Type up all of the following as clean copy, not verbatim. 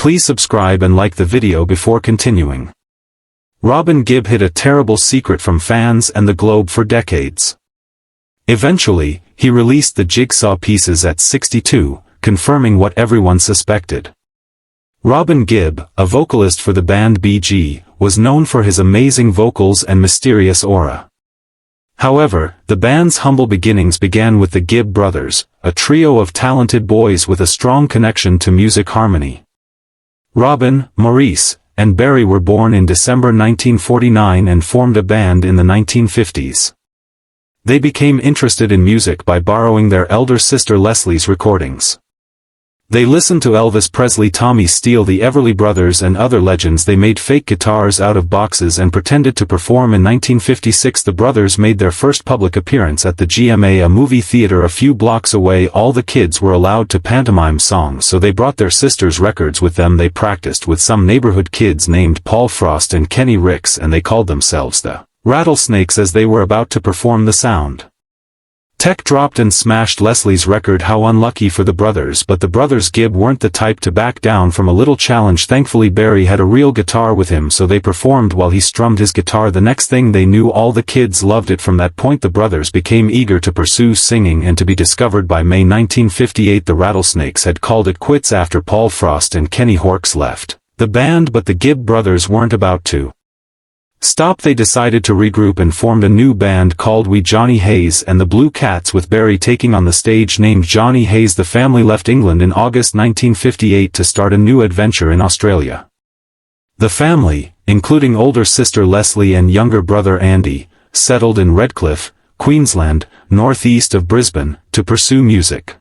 Please subscribe and like the video before continuing. Robin Gibb hid a terrible secret from fans and the globe for decades. Eventually, he released the jigsaw pieces at 62, confirming what everyone suspected. Robin Gibb, a vocalist for the band BG, was known for his amazing vocals and mysterious aura. However, the band's humble beginnings began with the Gibb brothers, a trio of talented boys with a strong connection to music harmony. Robin, Maurice, and Barry were born in December 1949 and formed a band in the 1950s. They became interested in music by borrowing their elder sister Leslie's recordings. They listened to Elvis Presley, Tommy Steele, the Everly Brothers and other legends. They made fake guitars out of boxes and pretended to perform. In 1956 the brothers made their first public appearance at the GMA, a movie theater a few blocks away. All the kids were allowed to pantomime songs, so they brought their sisters' records with them. They practiced with some neighborhood kids named Paul Frost and Kenny Ricks, and they called themselves the Rattlesnakes as they were about to perform the sound. Tech dropped and smashed Leslie's record. How unlucky for the brothers, but the brothers Gibb weren't the type to back down from a little challenge. Thankfully Barry had a real guitar with him, so they performed while he strummed his guitar. The next thing they knew, all the kids loved it. From that point the brothers became eager to pursue singing and to be discovered. By May 1958 the Rattlesnakes had called it quits after Paul Frost and Kenny Horks left the band, but the Gibb brothers weren't about to stop. They decided to regroup and formed a new band called We Johnny Hayes and the Blue Cats, with Barry taking on the stage named Johnny Hayes. The family left England in August 1958 to start a new adventure in Australia. The family, including older sister Leslie and younger brother Andy, settled in Redcliffe, Queensland, northeast of Brisbane, to pursue music.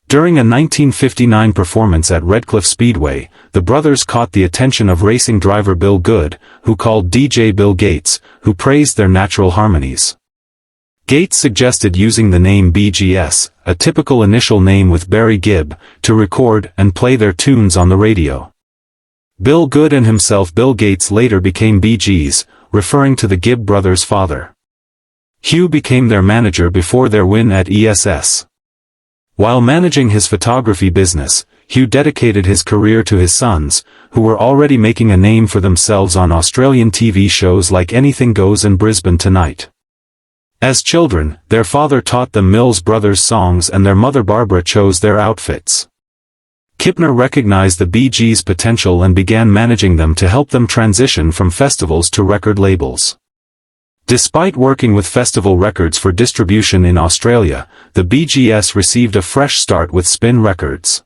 During a 1959 performance at Redcliffe Speedway, the brothers caught the attention of racing driver Bill Good, who called DJ Bill Gates, who praised their natural harmonies. Gates suggested using the name BGS, a typical initial name with Barry Gibb, to record and play their tunes on the radio. Bill Good and himself Bill Gates later became BGs, referring to the Gibb brothers' father. Hugh became their manager before their win at ESS. While managing his photography business, Hugh dedicated his career to his sons, who were already making a name for themselves on Australian TV shows like Anything Goes and Brisbane Tonight. As children, their father taught them Mills Brothers songs and their mother Barbara chose their outfits. Kipner recognized the Bee Gees' potential and began managing them to help them transition from festivals to record labels. Despite working with Festival Records for distribution in Australia, the BGS received a fresh start with Spin Records.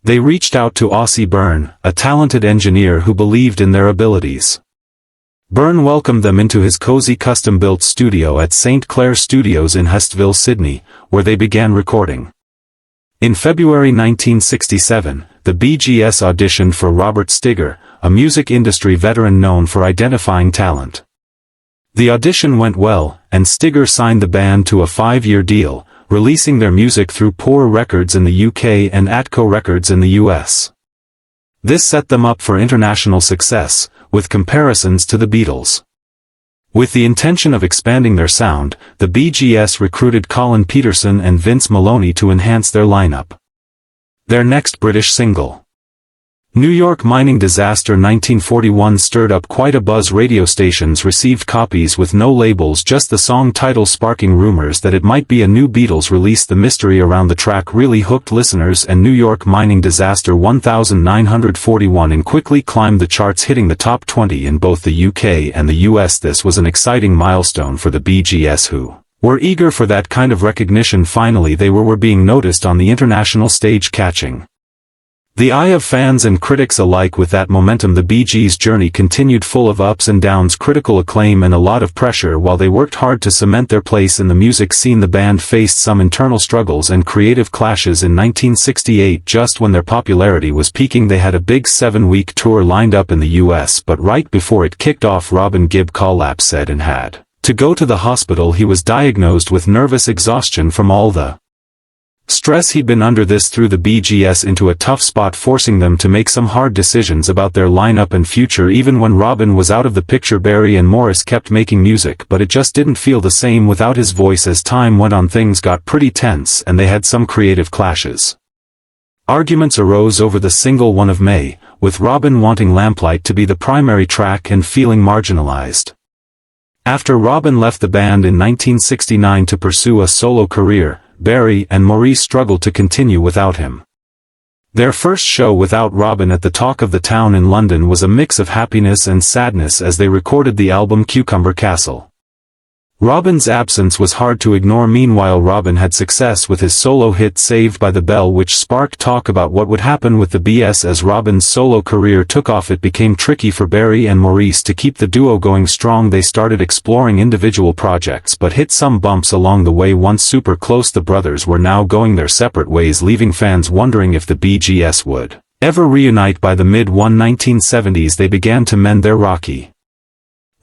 They reached out to Aussie Byrne, a talented engineer who believed in their abilities. Byrne welcomed them into his cozy custom-built studio at St. Clair Studios in Hurstville, Sydney, where they began recording. In February 1967, the BGS auditioned for Robert Stigger, a music industry veteran known for identifying talent. The audition went well, and Stigger signed the band to a 5-year deal, releasing their music through Poor Records in the UK and Atco Records in the US. This set them up for international success, with comparisons to the Beatles. With the intention of expanding their sound, the BGS recruited Colin Peterson and Vince Maloney to enhance their lineup. Their next British single, New York Mining Disaster 1941, stirred up quite a buzz. Radio stations received copies with no labels, just the song title, sparking rumors that it might be a new Beatles release. The mystery around the track really hooked listeners, and New York Mining Disaster 1941 and quickly climbed the charts, hitting the top 20 in both the UK and the US. This was an exciting milestone for the BGS, who were eager for that kind of recognition. Finally they were being noticed on the international stage, catching the eye of fans and critics alike. With that momentum, the Bee Gees' journey continued, full of ups and downs, critical acclaim and a lot of pressure. While they worked hard to cement their place in the music scene, the band faced some internal struggles and creative clashes. In 1968, just when their popularity was peaking, they had a big 7-week tour lined up in the US, but right before it kicked off, Robin Gibb collapsed and had to go to the hospital. He was diagnosed with nervous exhaustion from all the stress he'd been under. This threw the BGS into a tough spot, forcing them to make some hard decisions about their lineup and future. Even when Robin was out of the picture, Barry and Maurice kept making music, but it just didn't feel the same without his voice. As time went on, things got pretty tense and they had some creative clashes. Arguments arose over the single One of May, with Robin wanting Lamplight to be the primary track and feeling marginalized. After Robin left the band in 1969 to pursue a solo career, Barry and Maurice struggled to continue without him. Their first show without Robin at the Talk of the Town in London was a mix of happiness and sadness as they recorded the album Cucumber Castle. Robin's absence was hard to ignore. Meanwhile, Robin had success with his solo hit Saved by the Bell, which sparked talk about what would happen with the BS. As Robin's solo career took off, it became tricky for Barry and Maurice to keep the duo going strong. They started exploring individual projects but hit some bumps along the way. Once super close, the brothers were now going their separate ways, leaving fans wondering if the BGS would ever reunite. By the mid-1970s they began to mend their rocky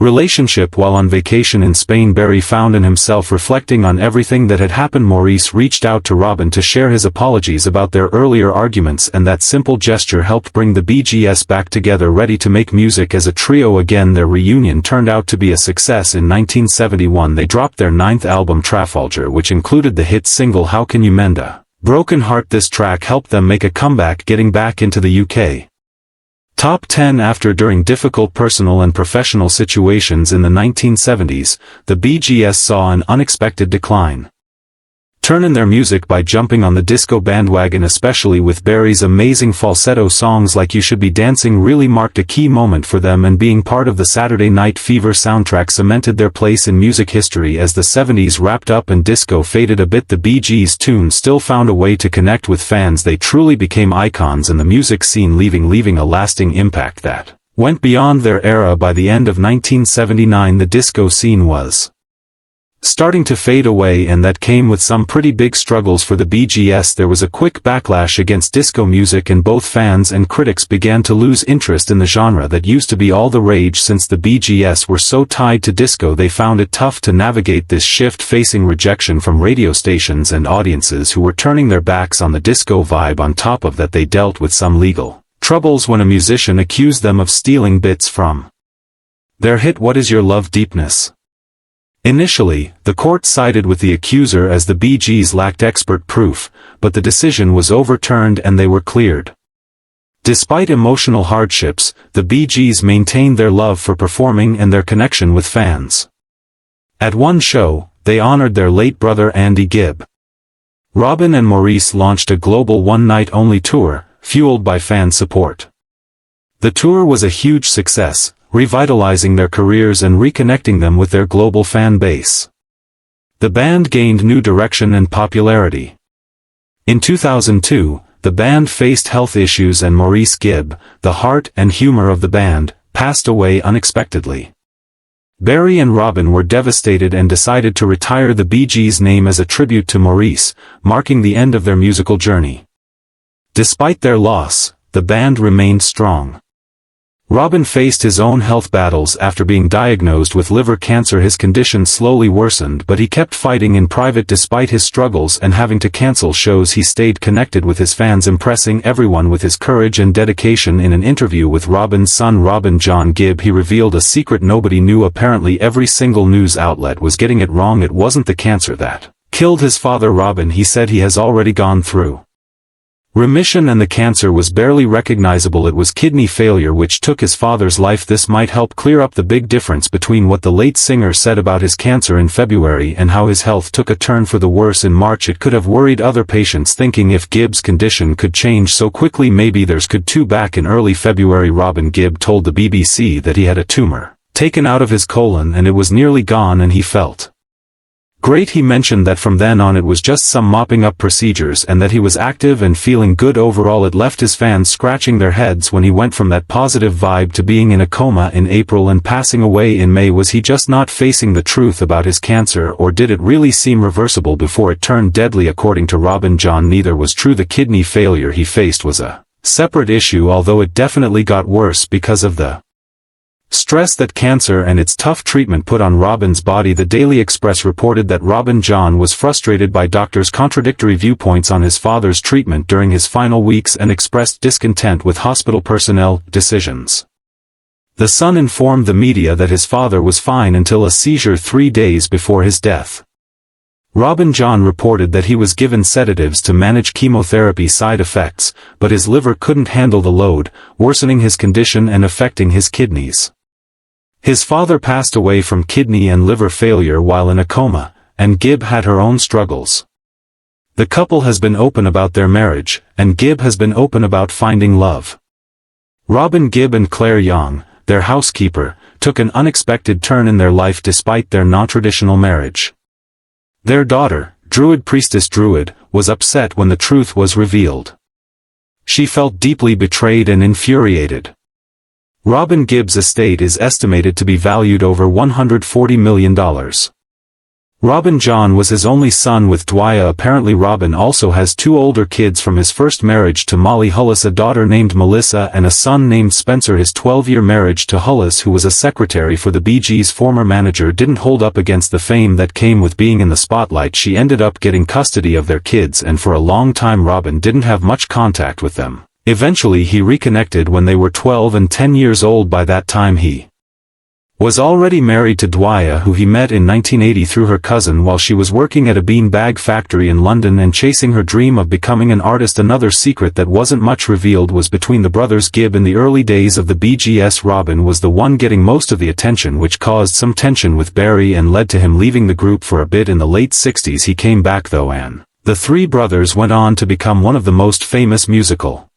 relationship. While on vacation in Spain, Barry found himself reflecting on everything that had happened. Maurice reached out to Robin to share his apologies about their earlier arguments, and that simple gesture helped bring the BGS back together, ready to make music as a trio again. Their reunion turned out to be a success. In 1971 they dropped their 9th album Trafalgar, which included the hit single How Can You Mend a Broken Heart. This track helped them make a comeback, getting back into the UK Top 10 after. During difficult personal and professional situations in the 1970s, the BGS saw an unexpected decline. Turning their music by jumping on the disco bandwagon, especially with Barry's amazing falsetto songs like You Should Be Dancing, really marked a key moment for them, and being part of the Saturday Night Fever soundtrack cemented their place in music history. As the 70s wrapped up and disco faded a bit, the Bee Gees' tunes still found a way to connect with fans. They truly became icons in the music scene, leaving a lasting impact that went beyond their era. By the end of 1979 the disco scene was starting to fade away, and that came with some pretty big struggles for the BGS. There was a quick backlash against disco music, and both fans and critics began to lose interest in the genre that used to be all the rage. Since the BGS were so tied to disco, they found it tough to navigate this shift, facing rejection from radio stations and audiences who were turning their backs on the disco vibe. On top of that, they dealt with some legal troubles when a musician accused them of stealing bits from their hit What Is Your Love Deepness. Initially, the court sided with the accuser as the Bee Gees lacked expert proof, but the decision was overturned and they were cleared. Despite emotional hardships, the Bee Gees maintained their love for performing and their connection with fans. At one show, they honored their late brother Andy Gibb. Robin and Maurice launched a global one-night-only tour, fueled by fan support. The tour was a huge success, revitalizing their careers and reconnecting them with their global fan base. The band gained new direction and popularity. In 2002, the band faced health issues and Maurice Gibb, the heart and humor of the band, passed away unexpectedly. Barry and Robin were devastated and decided to retire the Bee Gees name as a tribute to Maurice, marking the end of their musical journey. Despite their loss, the band remained strong. Robin faced his own health battles after being diagnosed with liver cancer. His condition slowly worsened, but he kept fighting in private. Despite his struggles and having to cancel shows, he stayed connected with his fans, impressing everyone with his courage and dedication. In an interview with Robin's son Robin John Gibb, he revealed a secret nobody knew. Apparently every single news outlet was getting it wrong. It wasn't the cancer that killed his father. Robin, he said, he has already gone through remission and the cancer was barely recognizable. It was kidney failure which took his father's life. This might help clear up the big difference between what the late singer said about his cancer in February and how his health took a turn for the worse in March. It could have worried other patients, thinking if Gibb's condition could change so quickly, maybe theirs could too. Back in early February, Robin Gibb told the BBC that he had a tumor taken out of his colon and it was nearly gone and he felt great. He mentioned that from then on it was just some mopping up procedures and that he was active and feeling good overall. It left his fans scratching their heads when he went from that positive vibe to being in a coma in April and passing away in May. Was he just not facing the truth about his cancer, or did it really seem reversible before it turned deadly? According to Robin John, neither was true. The kidney failure he faced was a separate issue, although it definitely got worse because of the stress that cancer and its tough treatment put on Robin's body. The Daily Express reported that Robin John was frustrated by doctors' contradictory viewpoints on his father's treatment during his final weeks and expressed discontent with hospital personnel decisions. The Sun informed the media that his father was fine until a seizure 3 days before his death. Robin John reported that he was given sedatives to manage chemotherapy side effects, but his liver couldn't handle the load, worsening his condition and affecting his kidneys. His father passed away from kidney and liver failure while in a coma, and Gibb had her own struggles. The couple has been open about their marriage, and Gibb has been open about finding love. Robin Gibb and Claire Young, their housekeeper, took an unexpected turn in their life despite their non-traditional marriage. Their daughter, Druid Priestess Druid, was upset when the truth was revealed. She felt deeply betrayed and infuriated. Robin Gibb's estate is estimated to be valued over $140 million. Robin John was his only son with Dwyer. Apparently Robin also has two older kids from his first marriage to Molly Hullis, a daughter named Melissa and a son named Spencer. His 12-year marriage to Hullis, who was a secretary for the Bee Gees' former manager, didn't hold up against the fame that came with being in the spotlight. She ended up getting custody of their kids, and for a long time Robin didn't have much contact with them. Eventually he reconnected when they were 12 and 10 years old. By that time he was already married to Dwyer, who he met in 1980 through her cousin while she was working at a bean-bag factory in London and chasing her dream of becoming an artist. Another secret that wasn't much revealed was between the brothers Gibb. In the early days of the Bee Gees, Robin was the one getting most of the attention, which caused some tension with Barry and led to him leaving the group for a bit. In the late 60s he came back though, and the three brothers went on to become one of the most famous musical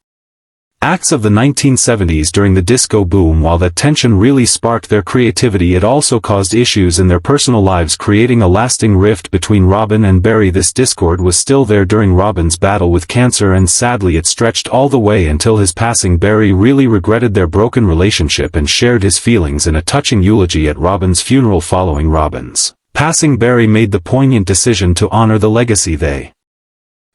acts of the 1970s during the disco boom. While that tension really sparked their creativity, it also caused issues in their personal lives, creating a lasting rift between Robin and Barry. This discord was still there during Robin's battle with cancer, and sadly it stretched all the way until his passing. Barry really regretted their broken relationship and shared his feelings in a touching eulogy at Robin's funeral. Following Robin's passing, Barry made the poignant decision to honor the legacy they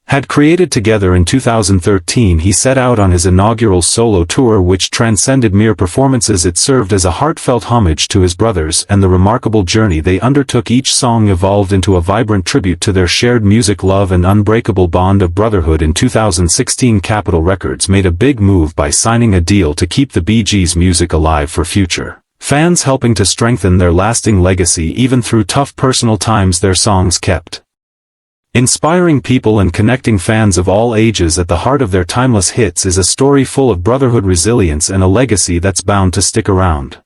had created together. In 2013 he set out on his inaugural solo tour, which transcended mere performances. It served as a heartfelt homage to his brothers and the remarkable journey they undertook. Each song evolved into a vibrant tribute to their shared music love and unbreakable bond of brotherhood. In 2016 Capitol Records made a big move by signing a deal to keep the Bee Gees' music alive for future fans, helping to strengthen their lasting legacy. Even through tough personal times their songs kept inspiring people and connecting fans of all ages. At the heart of their timeless hits is a story full of brotherhood, resilience, and a legacy that's bound to stick around.